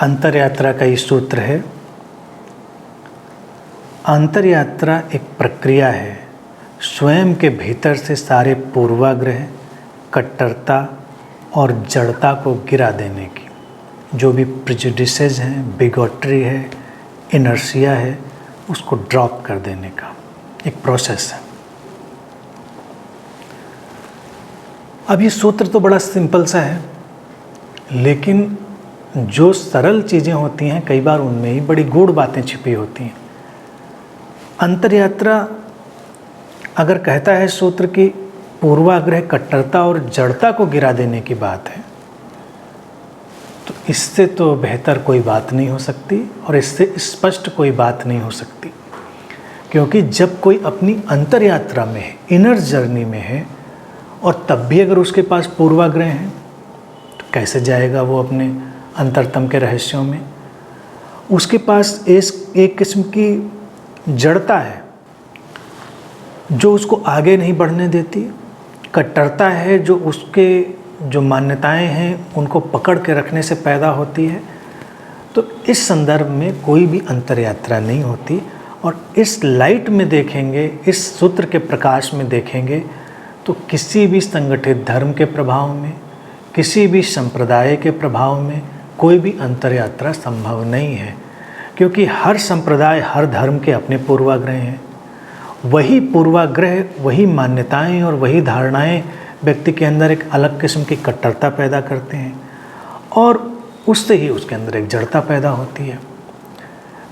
अंतर यात्रा का ये सूत्र है। अंतर यात्रा एक प्रक्रिया है स्वयं के भीतर से सारे पूर्वाग्रह, कट्टरता और जड़ता को गिरा देने की। जो भी प्रेजुडिसेस हैं, बिगॉट्री है, इनर्शिया है, उसको ड्रॉप कर देने का एक प्रोसेस है। अब ये सूत्र तो बड़ा सिंपल सा है, लेकिन जो सरल चीज़ें होती हैं कई बार उनमें ही बड़ी गूढ़ बातें छिपी होती हैं। अंतर यात्रा अगर कहता है सूत्र की पूर्वाग्रह, कट्टरता और जड़ता को गिरा देने की बात है, तो इससे तो बेहतर कोई बात नहीं हो सकती और इससे स्पष्ट कोई बात नहीं हो सकती। क्योंकि जब कोई अपनी अंतर यात्रा में है, इनर जर्नी में है, और तब भी अगर उसके पास पूर्वाग्रह हैं तो कैसे जाएगा वो अपने अंतरतम के रहस्यों में। उसके पास एक किस्म की जड़ता है जो उसको आगे नहीं बढ़ने देती, कट्टरता है जो उसके जो मान्यताएं हैं उनको पकड़ के रखने से पैदा होती है। तो इस संदर्भ में कोई भी अंतर यात्रा नहीं होती। और इस लाइट में देखेंगे, इस सूत्र के प्रकाश में देखेंगे तो किसी भी संगठित धर्म के प्रभाव में, किसी भी संप्रदाय के प्रभाव में कोई भी अंतर यात्रा संभव नहीं है। क्योंकि हर संप्रदाय, हर धर्म के अपने पूर्वाग्रह हैं। वही पूर्वाग्रह, वही मान्यताएं और वही धारणाएं व्यक्ति के अंदर एक अलग किस्म की कट्टरता पैदा करते हैं और उससे ही उसके अंदर एक जड़ता पैदा होती है।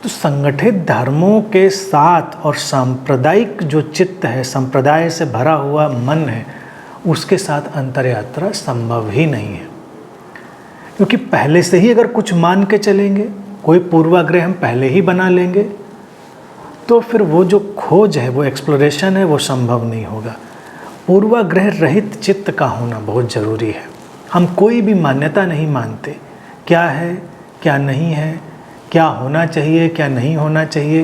तो संगठित धर्मों के साथ और सांप्रदायिक जो चित्त है, संप्रदाय से भरा हुआ मन है, उसके साथ अंतर यात्रा संभव ही नहीं है। क्योंकि पहले से ही अगर कुछ मान के चलेंगे, कोई पूर्वाग्रह हम पहले ही बना लेंगे, तो फिर वो जो खोज है, वो एक्सप्लोरेशन है, वो संभव नहीं होगा। पूर्वाग्रह रहित चित्त का होना बहुत ज़रूरी है। हम कोई भी मान्यता नहीं मानते, क्या है क्या नहीं है, क्या होना चाहिए क्या नहीं होना चाहिए,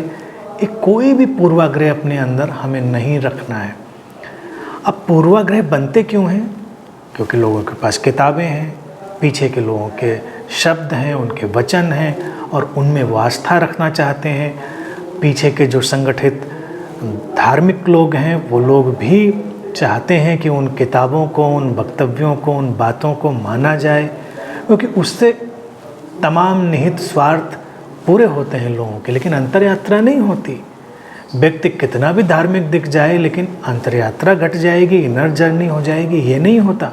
एक कोई भी पूर्वाग्रह अपने अंदर हमें नहीं रखना है। अब पूर्वाग्रह बनते क्यों हैं? क्योंकि लोगों के पास किताबें हैं, पीछे के लोगों के शब्द हैं, उनके वचन हैं और उनमें वो आस्था रखना चाहते हैं। पीछे के जो संगठित धार्मिक लोग हैं वो लोग भी चाहते हैं कि उन किताबों को, उन वक्तव्यों को, उन बातों को माना जाए, क्योंकि उससे तमाम निहित स्वार्थ पूरे होते हैं लोगों के। लेकिन अंतर यात्रा नहीं होती। व्यक्ति कितना भी धार्मिक दिख जाए, लेकिन अंतर यात्रा घट जाएगी, इनर जर्नी हो जाएगी, ये नहीं होता।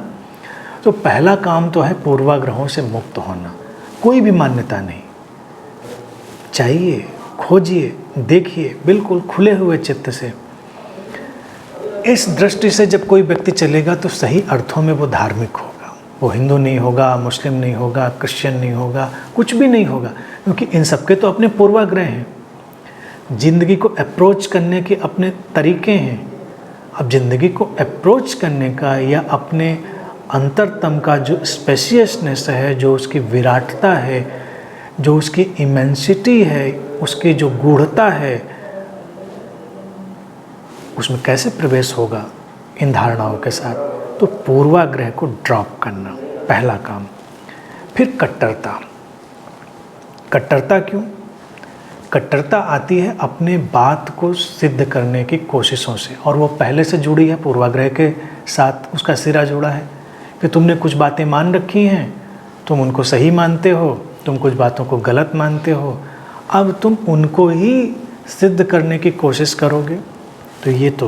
तो पहला काम तो है पूर्वाग्रहों से मुक्त होना। कोई भी मान्यता नहीं चाहिए, खोजिए, देखिए बिल्कुल खुले हुए चित्त से। इस दृष्टि से जब कोई व्यक्ति चलेगा तो सही अर्थों में वो धार्मिक होगा। वो हिंदू नहीं होगा, मुस्लिम नहीं होगा, क्रिश्चियन नहीं होगा, कुछ भी नहीं होगा, क्योंकि इन सबके तो अपने पूर्वाग्रह हैं। ज़िंदगी को अप्रोच करने के अपने तरीके हैं। अब ज़िंदगी को अप्रोच करने का या अपने अंतरतम का जो स्पेशियसनेस है, जो उसकी विराटता है, जो उसकी इमेंसिटी है, उसकी जो गूढ़ता है, उसमें कैसे प्रवेश होगा इन धारणाओं के साथ? तो पूर्वाग्रह को ड्रॉप करना पहला काम। फिर कट्टरता। कट्टरता क्यों? कट्टरता आती है अपने बात को सिद्ध करने की कोशिशों से, और वो पहले से जुड़ी है पूर्वाग्रह के साथ, उसका सिरा जुड़ा है कि तुमने कुछ बातें मान रखी हैं, तुम उनको सही मानते हो, तुम कुछ बातों को गलत मानते हो, अब तुम उनको ही सिद्ध करने की कोशिश करोगे। तो ये तो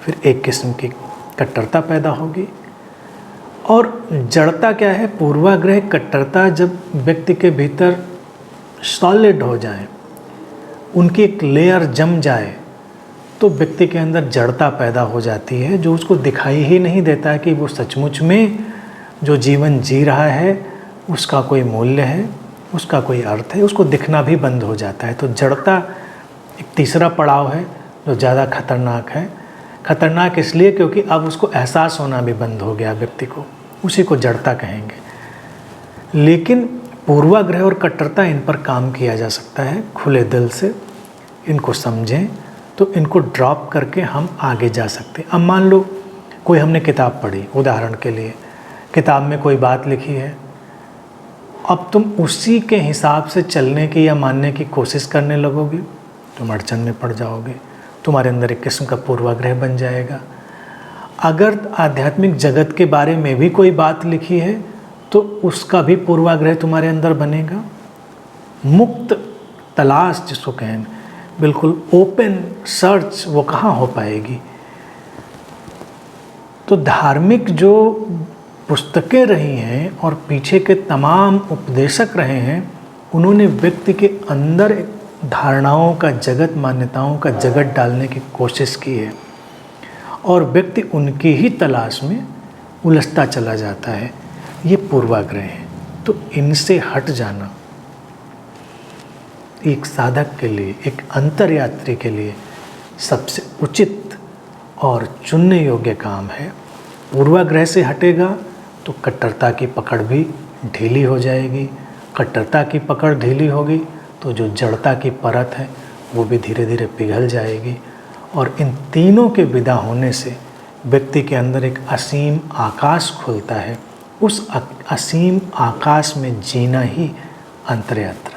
फिर एक किस्म की कट्टरता पैदा होगी। और जड़ता क्या है? पूर्वाग्रह, कट्टरता जब व्यक्ति के भीतर सॉलिड हो जाए, उनकी एक लेयर जम जाए, तो व्यक्ति के अंदर जड़ता पैदा हो जाती है, जो उसको दिखाई ही नहीं देता कि वो सचमुच में जो जीवन जी रहा है उसका कोई मूल्य है, उसका कोई अर्थ है, उसको दिखना भी बंद हो जाता है। तो जड़ता एक तीसरा पड़ाव है जो ज़्यादा खतरनाक है। खतरनाक इसलिए क्योंकि अब उसको एहसास होना भी बंद हो गया व्यक्ति को, उसी को जड़ता कहेंगे। लेकिन पूर्वाग्रह और कट्टरता, इन पर काम किया जा सकता है खुले दिल से। इनको समझें तो इनको ड्रॉप करके हम आगे जा सकते हैं। अब मान लो कोई हमने किताब पढ़ी, उदाहरण के लिए किताब में कोई बात लिखी है अब तुम उसी के हिसाब से चलने की या मानने की कोशिश करने लगोगे, तुम अड़चन में पड़ जाओगे, तुम्हारे अंदर एक किस्म का पूर्वाग्रह बन जाएगा। अगर आध्यात्मिक जगत के बारे में भी कोई बात लिखी है तो उसका भी पूर्वाग्रह तुम्हारे अंदर बनेगा। मुक्त तलाश जिसको कहें, बिल्कुल ओपन सर्च, वो कहाँ हो पाएगी। तो धार्मिक जो पुस्तकें रही हैं और पीछे के तमाम उपदेशक रहे हैं, उन्होंने व्यक्ति के अंदर धारणाओं का जगत, मान्यताओं का जगत डालने की कोशिश की है और व्यक्ति उनकी ही तलाश में उलझता चला जाता है। ये पूर्वाग्रह है। तो इनसे हट जाना एक साधक के लिए, एक अंतर्यात्री के लिए सबसे उचित और चुनने योग्य काम है। पूर्वाग्रह से हटेगा तो कट्टरता की पकड़ भी ढीली हो जाएगी। कट्टरता की पकड़ ढीली होगी तो जो जड़ता की परत है वो भी धीरे धीरे पिघल जाएगी और इन तीनों के विदा होने से व्यक्ति के अंदर एक असीम आकाश खुलता है। उस असीम आकाश में जीना ही अंतर्यात्रा